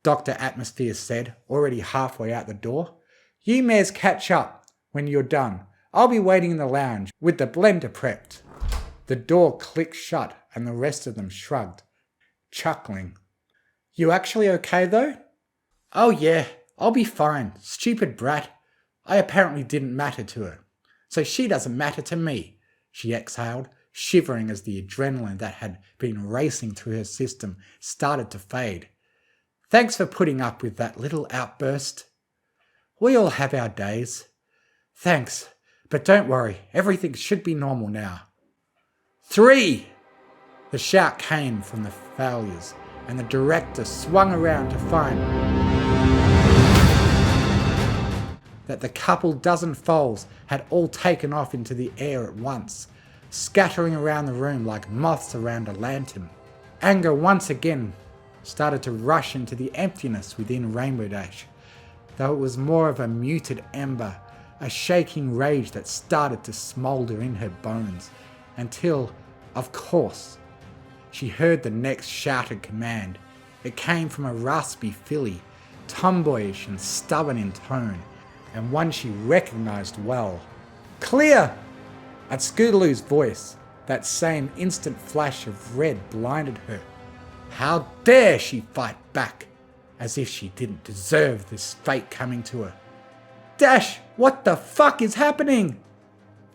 Dr. Atmosphere said, already halfway out the door. You mares catch up when you're done. I'll be waiting in the lounge with the blender prepped. The door clicked shut and the rest of them shrugged, chuckling. You actually okay though? Oh yeah, I'll be fine. Stupid brat. I apparently didn't matter to her. So she doesn't matter to me, she exhaled, shivering as the adrenaline that had been racing through her system started to fade. Thanks for putting up with that little outburst. We all have our days. Thanks, but don't worry, everything should be normal now. 3! The shout came from the failures, and the director swung around to find that the couple dozen foals had all taken off into the air at once, scattering around the room like moths around a lantern. Anger once again started to rush into the emptiness within Rainbow Dash, though it was more of a muted ember, a shaking rage that started to smoulder in her bones, until, of course, she heard the next shouted command. It came from a raspy filly, tomboyish and stubborn in tone, and one she recognised well. Clear! At Scootaloo's voice, that same instant flash of red blinded her. How dare she fight back, as if she didn't deserve this fate coming to her. Dash, what the fuck is happening?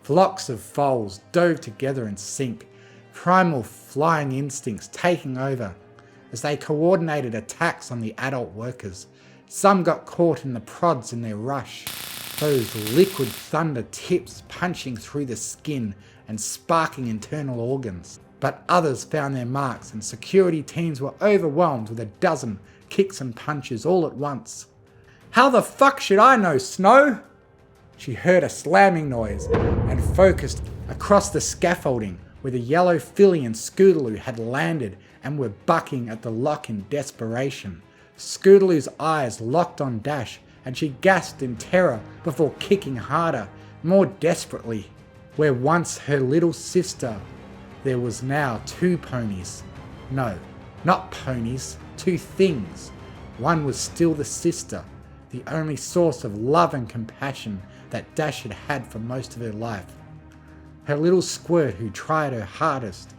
Flocks of foals dove together in sync, primal flying instincts taking over as they coordinated attacks on the adult workers. Some got caught in the prods in their rush, those liquid thunder tips punching through the skin and sparking internal organs. But others found their marks, and security teams were overwhelmed with a dozen kicks and punches all at once. How the fuck should I know, Snow? She heard a slamming noise and focused across the scaffolding where the yellow filly and Scootaloo had landed and were bucking at the lock in desperation. Scootaloo's eyes locked on Dash, and she gasped in terror before kicking harder, more desperately. Where once her little sister, there was now 2 ponies. No, not ponies, 2 things. One was still the sister, the only source of love and compassion that Dash had had for most of her life. Her little squirt who tried her hardest,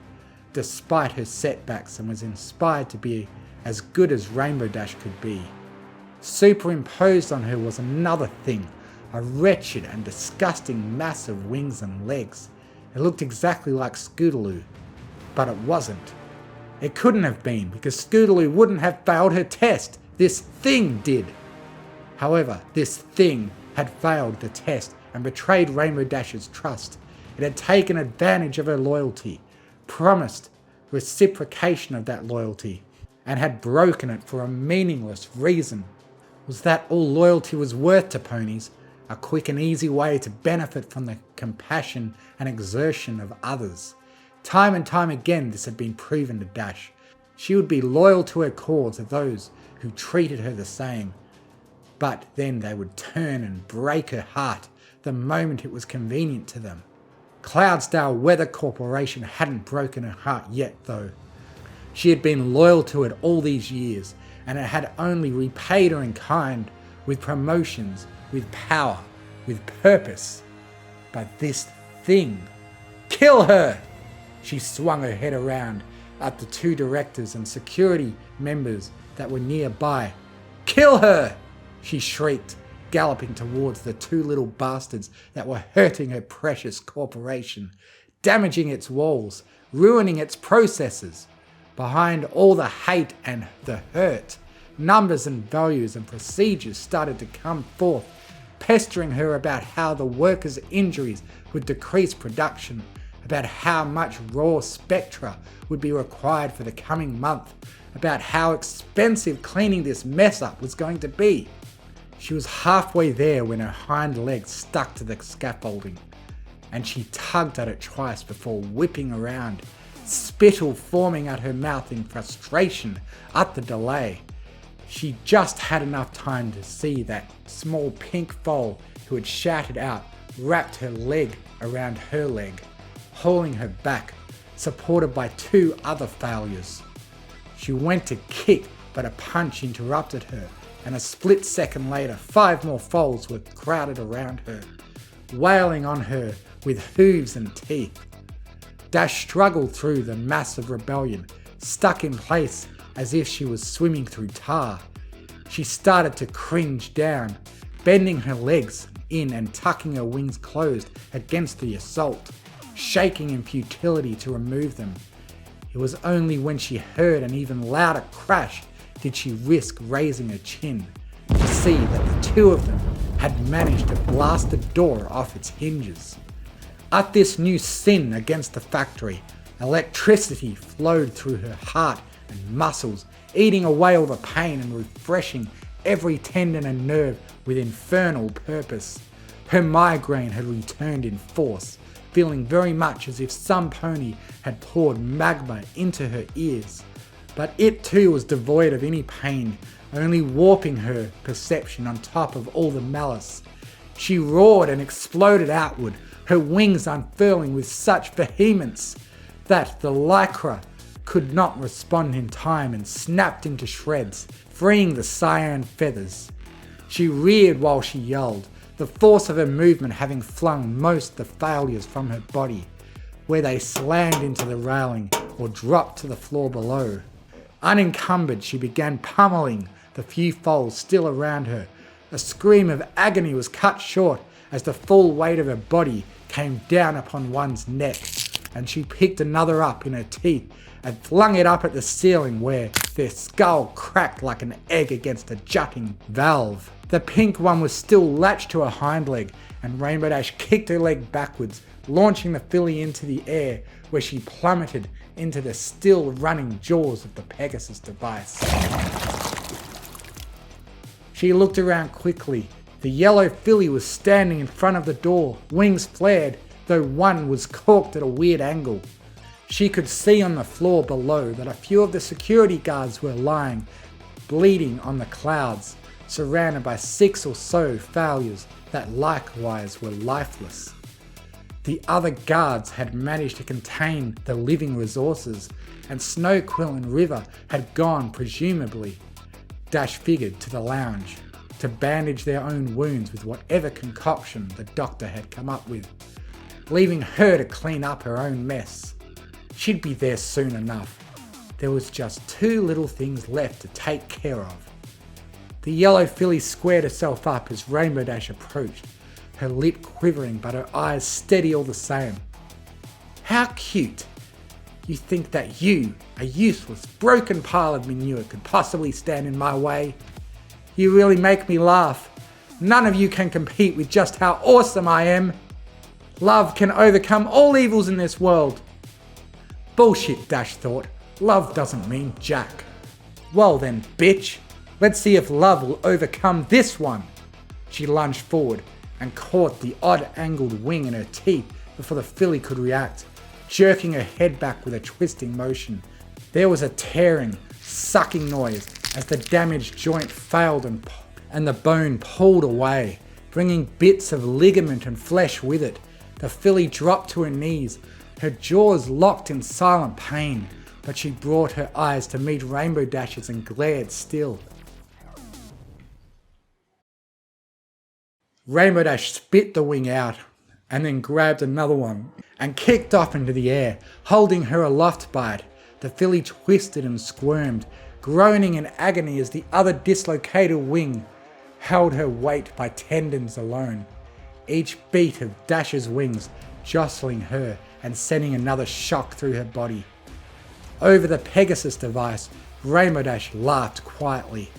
despite her setbacks, and was inspired to be as good as Rainbow Dash could be. Superimposed on her was another thing, a wretched and disgusting mass of wings and legs. It looked exactly like Scootaloo, but it wasn't. It couldn't have been, because Scootaloo wouldn't have failed her test. This thing did. However, this thing had failed the test and betrayed Rainbow Dash's trust. It had taken advantage of her loyalty, promised reciprocation of that loyalty, and had broken it for a meaningless reason. Was that all loyalty was worth to ponies? A quick and easy way to benefit from the compassion and exertion of others. Time and time again this had been proven to Dash. She would be loyal to her cause of those who treated her the same. But then they would turn and break her heart the moment it was convenient to them. Cloudsdale Weather Corporation hadn't broken her heart yet though. She had been loyal to it all these years, and it had only repaid her in kind, with promotions, with power, with purpose. But this thing... Kill her! She swung her head around at the 2 directors and security members that were nearby. Kill her! She shrieked, galloping towards the 2 little bastards that were hurting her precious corporation, damaging its walls, ruining its processes. Behind all the hate and the hurt, numbers and values and procedures started to come forth, pestering her about how the workers' injuries would decrease production, about how much raw spectra would be required for the coming month, about how expensive cleaning this mess up was going to be. She was halfway there when her hind leg stuck to the scaffolding, and she tugged at it twice before whipping around, spittle forming at her mouth in frustration at the delay. She just had enough time to see that small pink foal who had shouted out wrapped her leg around her leg, holding her back, supported by 2 other failures. She went to kick, but a punch interrupted her, and a split second later 5 more foals were crowded around her, wailing on her with hooves and teeth. Dash struggled through the mass of rebellion, stuck in place as if she was swimming through tar. She started to cringe down, bending her legs in and tucking her wings closed against the assault, shaking in futility to remove them. It was only when she heard an even louder crash did she risk raising her chin to see that the two of them had managed to blast the door off its hinges. At this new sin against the factory, electricity flowed through her heart and muscles, eating away all the pain and refreshing every tendon and nerve with infernal purpose. Her migraine had returned in force, feeling very much as if some pony had poured magma into her ears. But it too was devoid of any pain, only warping her perception on top of all the malice. She roared and exploded outward, her wings unfurling with such vehemence that the lycra could not respond in time and snapped into shreds, freeing the cyan feathers. She reared while she yelled, the force of her movement having flung most of the failures from her body, where they slammed into the railing or dropped to the floor below. Unencumbered, she began pummeling the few foals still around her. A scream of agony was cut short as the full weight of her body came down upon one's neck, and she picked another up in her teeth and flung it up at the ceiling where their skull cracked like an egg against a jutting valve. The pink one was still latched to her hind leg, and Rainbow Dash kicked her leg backwards, launching the filly into the air where she plummeted into the still running jaws of the Pegasus device. She looked around quickly. The yellow filly was standing in front of the door, wings flared, though one was corked at a weird angle. She could see on the floor below that a few of the security guards were lying, bleeding on the clouds, surrounded by 6 or so failures that likewise were lifeless. The other guards had managed to contain the living resources, and Snowquill and River had gone, presumably, Dash figured, to the lounge, to bandage their own wounds with whatever concoction the doctor had come up with, leaving her to clean up her own mess. She'd be there soon enough. There was just 2 little things left to take care of. The yellow filly squared herself up as Rainbow Dash approached, her lip quivering but her eyes steady all the same. How cute! You think that you, a useless, broken pile of manure, could possibly stand in my way? You really make me laugh. None of you can compete with just how awesome I am. Love can overcome all evils in this world. Bullshit, Dash thought. Love doesn't mean jack. Well then, bitch. Let's see if love will overcome this one. She lunged forward and caught the odd-angled wing in her teeth before the filly could react, jerking her head back with a twisting motion. There was a tearing, sucking noise as the damaged joint failed and the bone pulled away, bringing bits of ligament and flesh with it. The filly dropped to her knees, her jaws locked in silent pain, but she brought her eyes to meet Rainbow Dash's and glared still. Rainbow Dash spit the wing out and then grabbed another one and kicked off into the air, holding her aloft by it. The filly twisted and squirmed, groaning in agony as the other dislocated wing held her weight by tendons alone, each beat of Dash's wings jostling her and sending another shock through her body. Over the Pegasus device, Rainbow Dash laughed quietly,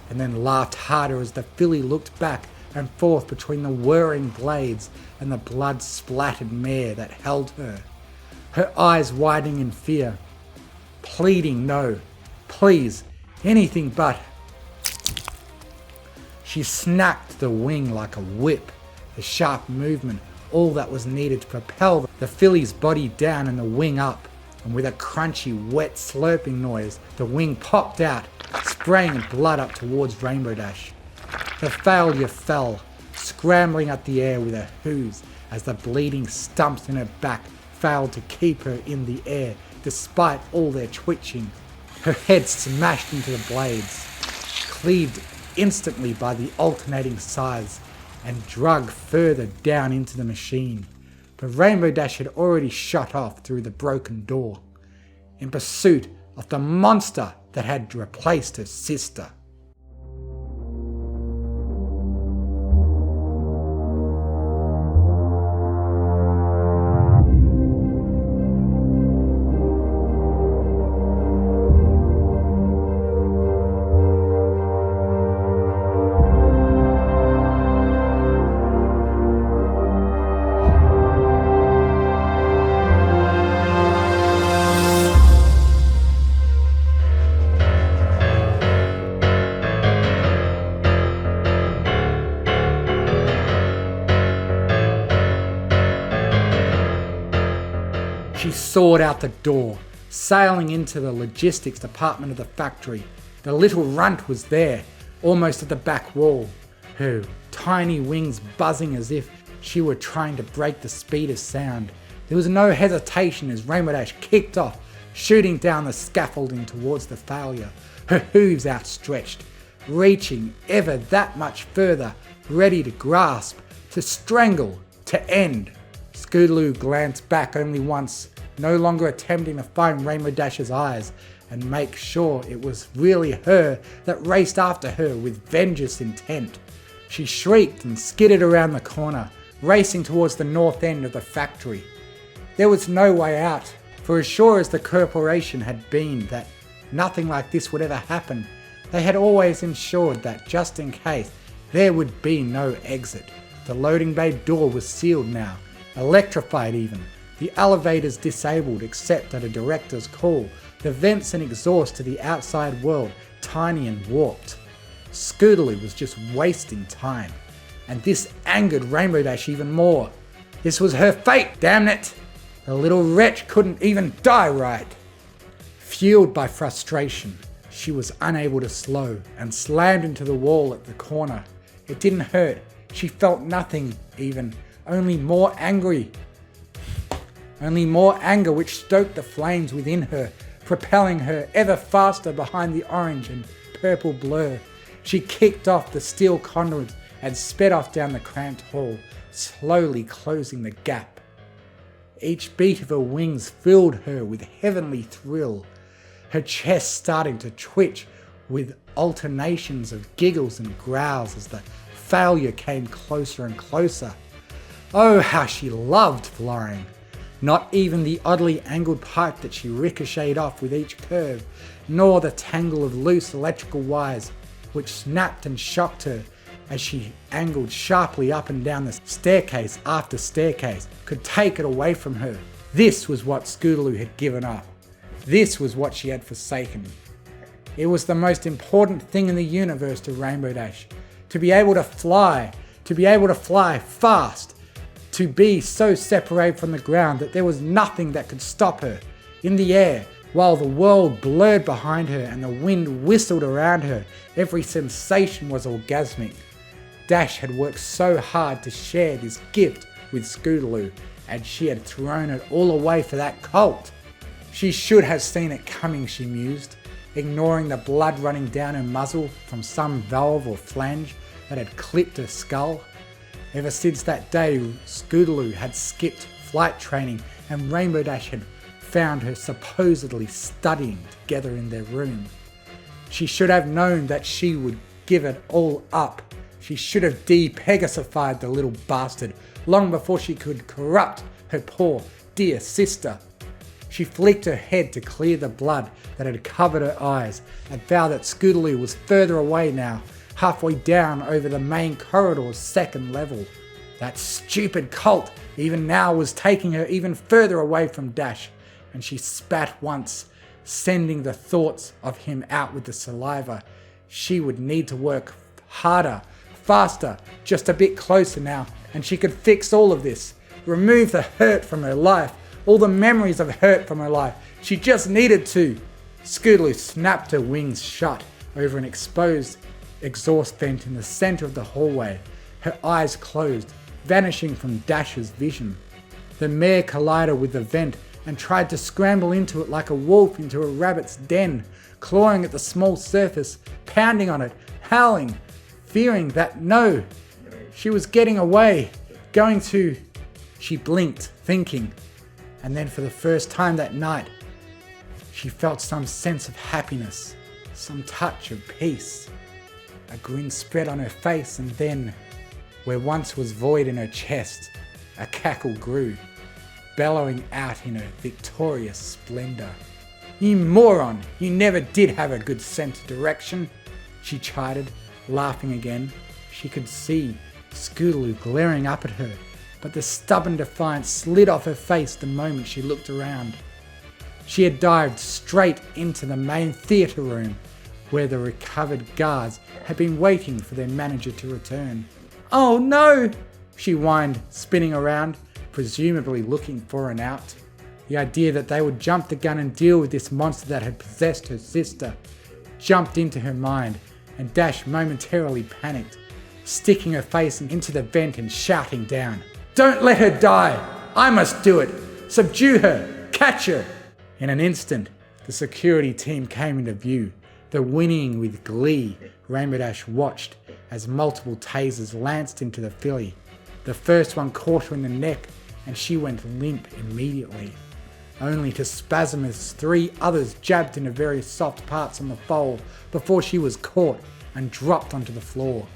and then laughed harder as the filly looked back and forth between the whirring blades and the blood-splattered mare that held her, her eyes widening in fear, pleading no, please, anything but. She snapped the wing like a whip, the sharp movement all that was needed to propel the filly's body down and the wing up, and with a crunchy, wet slurping noise, the wing popped out, spraying blood up towards Rainbow Dash. The failure fell, scrambling at the air with her hooves as the bleeding stumps in her back failed to keep her in the air despite all their twitching. Her head smashed into the blades, cleaved instantly by the alternating scythes, and drug further down into the machine. but Rainbow Dash had already shot off through the broken door, in pursuit of the monster that had replaced her sister. She soared out the door, sailing into the logistics department of the factory. The little runt was there, almost at the back wall, her tiny wings buzzing as if she were trying to break the speed of sound. There was no hesitation as Rainbow Dash kicked off, shooting down the scaffolding towards the failure, her hooves outstretched, reaching ever that much further, ready to grasp, to strangle, to end. Scootaloo glanced back only once, no longer attempting to find Rainbow Dash's eyes and make sure it was really her that raced after her with vengeance intent. She shrieked and skidded around the corner, racing towards the north end of the factory. There was no way out, for as sure as the corporation had been that nothing like this would ever happen, they had always ensured that just in case, there would be no exit. The loading bay door was sealed now, electrified even, the elevators disabled except at a director's call, the vents and exhaust to the outside world tiny and warped. Scootaloo was just wasting time, and this angered Rainbow Dash even more. This was her fate, damn it! The little wretch couldn't even die right. Fueled by frustration, she was unable to slow and slammed into the wall at the corner. It didn't hurt, she felt nothing even, only more anger which stoked the flames within her, propelling her ever faster behind the orange and purple blur. She kicked off the steel conduits and sped off down the cramped hall, slowly closing the gap. Each beat of her wings filled her with heavenly thrill, her chest starting to twitch with alternations of giggles and growls as the failure came closer and closer. Oh, how she loved flying! Not even the oddly angled pipe that she ricocheted off with each curve, nor the tangle of loose electrical wires which snapped and shocked her as she angled sharply up and down the staircase after staircase, could take it away from her. This was what Scootaloo had given up. This was what she had forsaken. It was the most important thing in the universe to Rainbow Dash. To be able to fly fast, to be so separated from the ground that there was nothing that could stop her. In the air, while the world blurred behind her and the wind whistled around her, every sensation was orgasmic. Dash had worked so hard to share this gift with Scootaloo, and she had thrown it all away for that colt. She should have seen it coming, she mused, ignoring the blood running down her muzzle from some valve or flange that had clipped her skull. Ever since that day, Scootaloo had skipped flight training and Rainbow Dash had found her supposedly studying together in their room. She should have known that she would give it all up. She should have de-Pegasified the little bastard long before she could corrupt her poor, dear sister. She flicked her head to clear the blood that had covered her eyes and found that Scootaloo was further away now, halfway down over the main corridor's second level. That stupid colt even now was taking her even further away from Dash, and she spat once, sending the thoughts of him out with the saliva. She would need to work harder, faster, just a bit closer now, and she could fix all of this, remove the hurt from her life, all the memories of hurt from her life. She just needed to. Scootaloo snapped her wings shut over an exposed exhaust vent in the center of the hallway, her eyes closed, vanishing from Dash's vision. The mare collided with the vent and tried to scramble into it like a wolf into a rabbit's den, clawing at the small surface, pounding on it, howling, fearing that no, she was getting away, going to She blinked, thinking, and then for the first time that night, she felt some sense of happiness, some touch of peace. A grin spread on her face, and then, where once was void in her chest, a cackle grew, bellowing out in her victorious splendor. "You moron! You never did have a good sense of direction," she chided, laughing again. She could see Scootaloo glaring up at her, but the stubborn defiance slid off her face the moment she looked around. She had dived straight into the main theatre room, where the recovered guards had been waiting for their manager to return. "Oh no!" she whined, spinning around, presumably looking for an out. The idea that they would jump the gun and deal with this monster that had possessed her sister jumped into her mind, and Dash momentarily panicked, sticking her face into the vent and shouting down, "Don't let her die! I must do it! Subdue her! Catch her!" In an instant, the security team came into view. The whinnying with glee, Rainbow Dash watched as multiple tasers lanced into the filly. The first one caught her in the neck, and she went limp immediately, only to spasm as 3 others jabbed into various soft parts on the foal before she was caught and dropped onto the floor.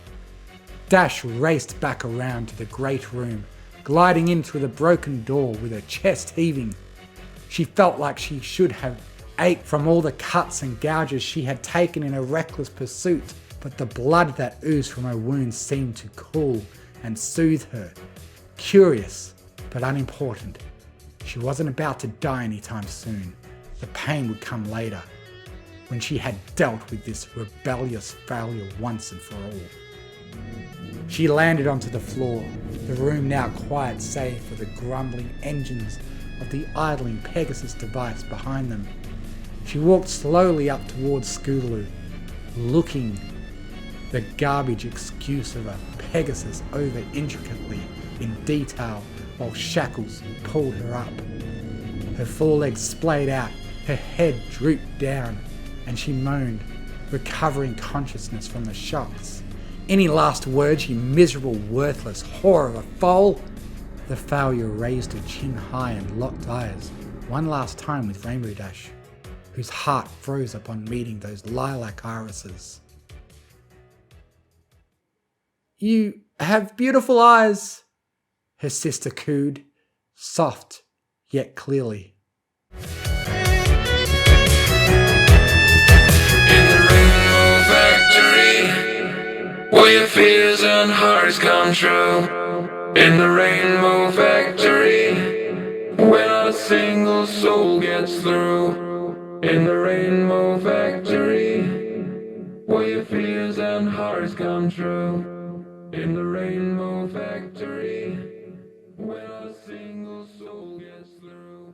Dash raced back around to the great room, gliding in through the broken door with her chest heaving. She felt like she should have ached from all the cuts and gouges she had taken in a reckless pursuit, but the blood that oozed from her wounds seemed to cool and soothe her. Curious, but unimportant. She wasn't about to die anytime soon. The pain would come later, when she had dealt with this rebellious failure once and for all. She landed onto the floor, the room now quiet save for the grumbling engines of the idling Pegasus device behind them. She walked slowly up towards Scootaloo, looking the garbage excuse of a Pegasus over intricately in detail while shackles pulled her up. Her forelegs splayed out, her head drooped down, and she moaned, recovering consciousness from the shocks. "Any last words, you miserable, worthless whore of a foal?" The failure raised her chin high and locked eyes one last time with Rainbow Dash, whose heart froze upon meeting those lilac irises. "You have beautiful eyes," her sister cooed, soft yet clearly. In the rainbow factory, where your fears and hearts come true. In the rainbow factory, where not a single soul gets through. In the rainbow factory, where your fears and hearts come true. In the rainbow factory, where not a single soul gets through.